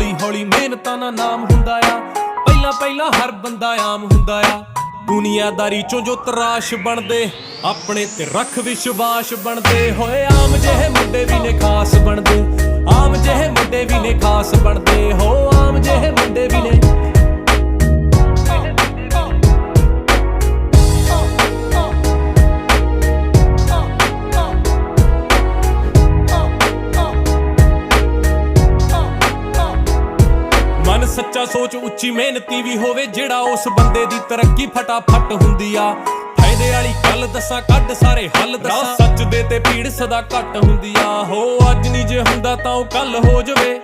ਹੌਲੀ ਹੌਲੀ ਮਿਹਨਤਾਂ ਦਾ ਨਾਮ ਹੁੰਦਾ ਆ। ਪਹਿਲਾਂ ਪਹਿਲਾਂ ਹਰ ਬੰਦਾ ਆਮ ਹੁੰਦਾ ਆ। ਦੁਨੀਆਦਾਰੀ ਚੋਂ ਜੋ ਤਰਾਸ਼ ਬਣਦੇ, ਆਪਣੇ ਤੇ ਰੱਖ ਵਿਸ਼ਵਾਸ ਬਣਦੇ ਹੋਏ। ਆਮ ਜਿਹੇ ਮੁੰਡੇ ਵੀ ਨੇ ਖਾਸ ਬਣਦੇ, ਆਮ ਜਿਹੇ ਮੁੰਡੇ ਵੀ ਨੇ ਖਾਸ ਬਣਦੇ ਹੋ। ਆਮ ਜਿਹੇ ਮੁੰਡੇ ਵੀ ਨੇ। ਮਨ ਸੱਚਾ, ਸੋਚ ਉੱਚੀ, ਮਿਹਨਤੀ ਵੀ ਹੋਵੇ ਜਿਹੜਾ ਉਸ ਬੰਦੇ ਦੀ ਤਰੱਕੀ ਫਟਾਫਟ ਹੁੰਦੀ ਆ। ਫਾਇਦੇ ਵਾਲੀ ਗੱਲ ਦੱਸਾਂ, ਕੱਢ ਸਾਰੇ ਹੱਲ ਦੱਸਾਂ, ਸੱਚ ਦੇ ਤੇ ਭੀੜ ਸਦਾ ਘੱਟ ਹੁੰਦੀ ਆ। ਹੋ ਅੱਜ ਨਹੀਂ ਜੇ ਹੁੰਦਾ ਤਾਂ ਉਹ ਕੱਲ ਹੋ ਜਾਵੇ।